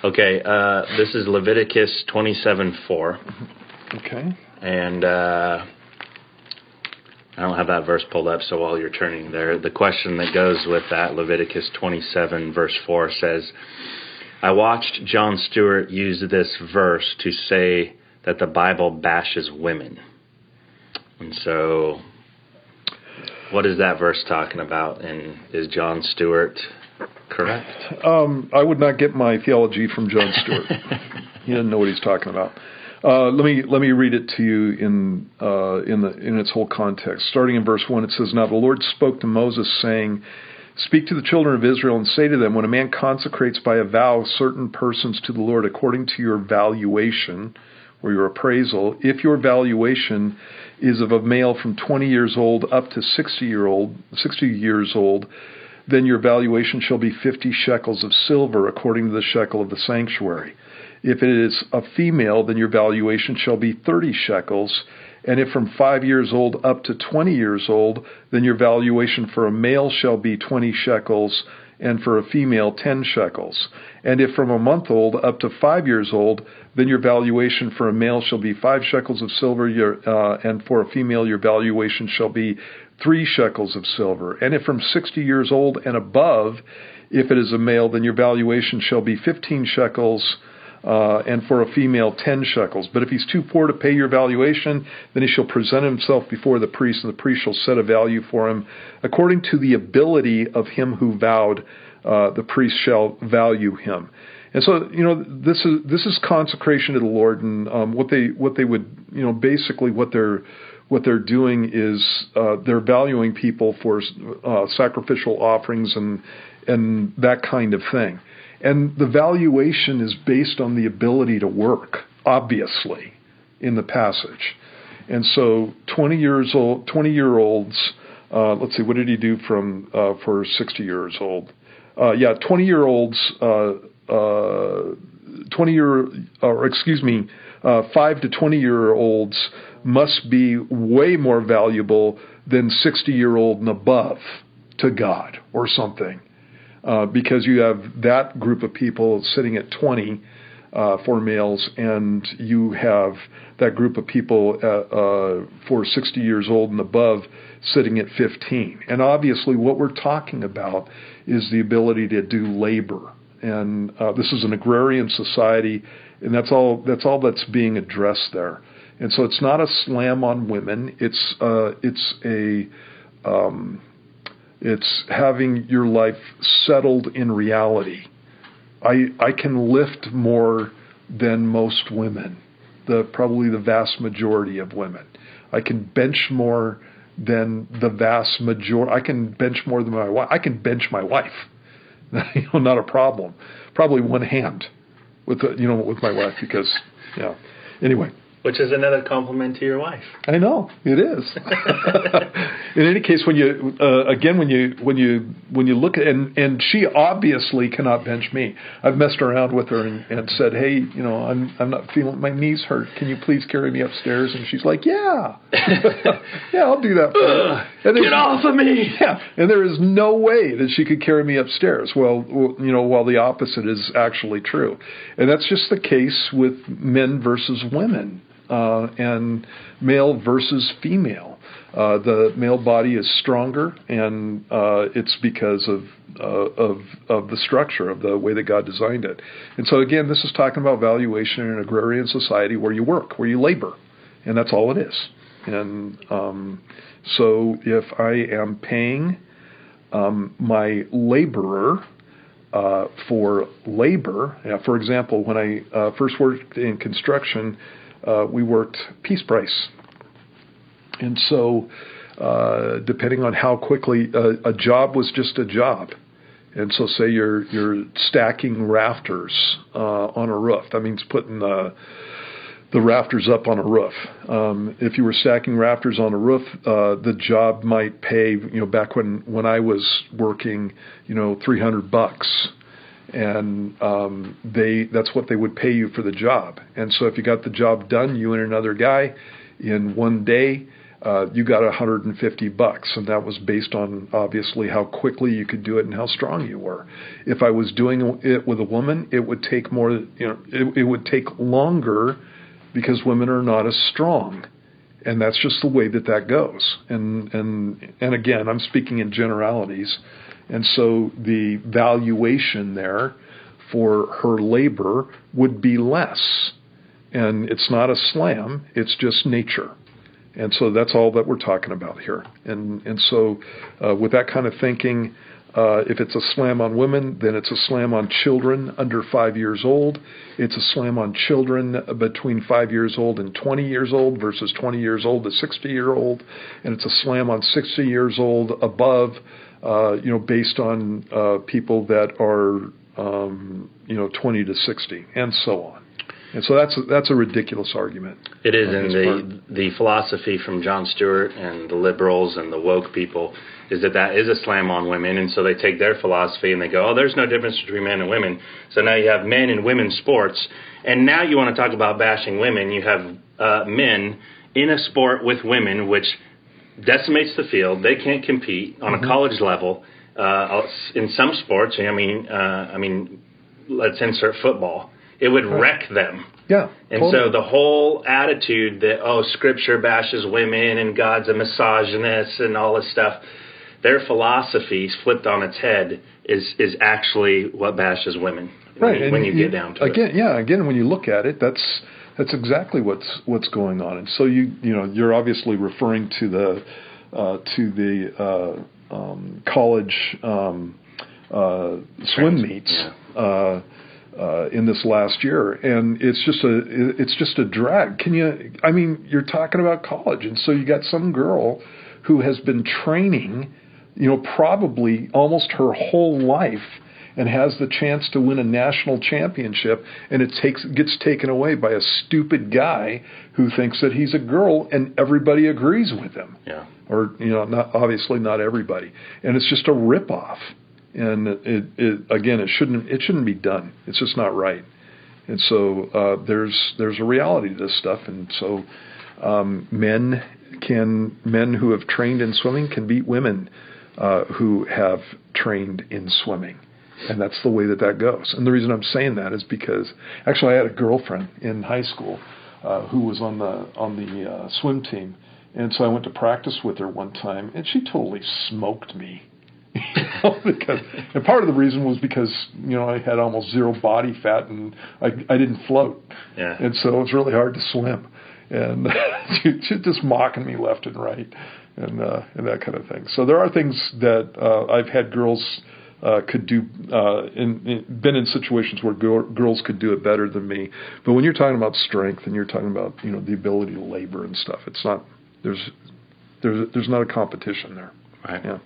Okay, this is Leviticus 27:4. Okay. And I don't have that verse pulled up, so while you're turning there, the question that goes with that, Leviticus 27, verse 4, says, I watched John Stewart use this verse to say that the Bible bashes women. And so, what is that verse talking about? And is John Stewart correct? I would not get my theology from John Stewart. He doesn't know what he's talking about. Let me read it to you in its whole context. Starting in verse 1, it says, Now the Lord spoke to Moses, saying, Speak to the children of Israel and say to them, When a man consecrates by a vow certain persons to the Lord according to your valuation, or your appraisal, if your valuation is of a male from 20 years old up to 60 years old, then your valuation shall be 50 shekels of silver according to the shekel of the sanctuary. If it is a female, then your valuation shall be 30 shekels. And if from 5 years old up to 20 years old, then your valuation for a male shall be 20 shekels, and for a female 10 shekels. And if from a month old up to 5 years old, then your valuation for a male shall be 5 shekels of silver, and for a female your valuation shall be 3 shekels of silver. And if from 60 years old and above, if it is a male, then your valuation shall be 15 shekels, and for a female 10 shekels. But if he's too poor to pay your valuation, then he shall present himself before the priest, and the priest shall set a value for him. According to the ability of him who vowed, the priest shall value him. And so, this is consecration to the Lord, and what they would, basically what they're doing is they're valuing people for sacrificial offerings and that kind of thing. And the valuation is based on the ability to work, obviously, in the passage. And so 20-year-olds, let's see, what did he do for 60 years old? 20-year-olds, 5 to 20-year-olds must be way more valuable than 60-year-old and above to God or something. Because you have that group of people sitting at 20 for males, and you have that group of people for 60 years old and above sitting at 15. And obviously what we're talking about is the ability to do labor. And this is an agrarian society, and that's all that's being addressed there. And so it's not a slam on women. It's having your life settled in reality. I can lift more than most women, probably the vast majority of women. I can bench more than the vast majority. I can bench more than my wife. I can bench my wife. Not a problem. Probably one hand with my wife because, Anyway. Which is another compliment to your wife. I know it is. In any case, when you look at and she obviously cannot bench me. I've messed around with her and said, hey, I'm not feeling, my knees hurt. Can you please carry me upstairs? And she's like, yeah, yeah, I'll do that for you. Get off of me! Yeah, and there is no way that she could carry me upstairs. Well, while the opposite is actually true, and that's just the case with men versus women. And male versus female. The male body is stronger, and it's because of the structure of the way that God designed it. And so again, this is talking about valuation in an agrarian society where you work, where you labor, and that's all it is. And so if I am paying my laborer for labor, for example, when I first worked in construction, we worked piece price. And so depending on how quickly a job was just a job. And so say you're stacking rafters on a roof. That means putting the rafters up on a roof. If you were stacking rafters on a roof, the job might pay, back when I was working, $300. And that's what they would pay you for the job. And so if you got the job done, you and another guy, in one day, you got $150, and that was based on obviously how quickly you could do it and how strong you were. If I was doing it with a woman, it would take more. It would take longer because women are not as strong, and that's just the way that goes. And again, I'm speaking in generalities, and so the valuation there for her labor would be less. And it's not a slam; it's just nature. And so that's all that we're talking about here. And so with that kind of thinking, if it's a slam on women, then it's a slam on children under 5 years old. It's a slam on children between 5 years old and 20 years old versus 20 years old to 60-year-old. And it's a slam on 60 years old above, based on people that are, 20 to 60 and so on. And so that's a ridiculous argument. It is, and the philosophy from John Stewart and the liberals and the woke people is that is a slam on women, and so they take their philosophy and they go, there's no difference between men and women. So now you have men and women's sports, and now you want to talk about bashing women. You have men in a sport with women, which decimates the field. They can't compete on a college level in some sports. I mean, let's insert football. It would wreck them. Yeah. And totally. so the whole attitude that, Scripture bashes women and God's a misogynist and all this stuff, their philosophy flipped on its head is actually what bashes women. Right. When you get down to it. Yeah, again, when you look at it, that's exactly what's going on. And so you're obviously referring to the college swim meets. Yeah. In this last year, and it's just a drag. You're talking about college, and so you got some girl who has been training, probably almost her whole life, and has the chance to win a national championship, and it gets taken away by a stupid guy who thinks that he's a girl, and everybody agrees with him. Yeah. Or obviously not everybody, and it's just a ripoff. And it shouldn't be done. It's just not right. And so there's a reality to this stuff. And so men who have trained in swimming can beat women who have trained in swimming, and that's the way that goes. And the reason I'm saying that is because actually I had a girlfriend in high school who was on the swim team, and so I went to practice with her one time, and she totally smoked me. And part of the reason was because I had almost zero body fat and I didn't float, and so it was really hard to swim, and she's just mocking me left and right, and that kind of thing. So there are things that I've had girls could do, been in situations where girls could do it better than me. But when you're talking about strength and you're talking about the ability to labor and stuff, it's not there's not a competition there. Right. Yeah.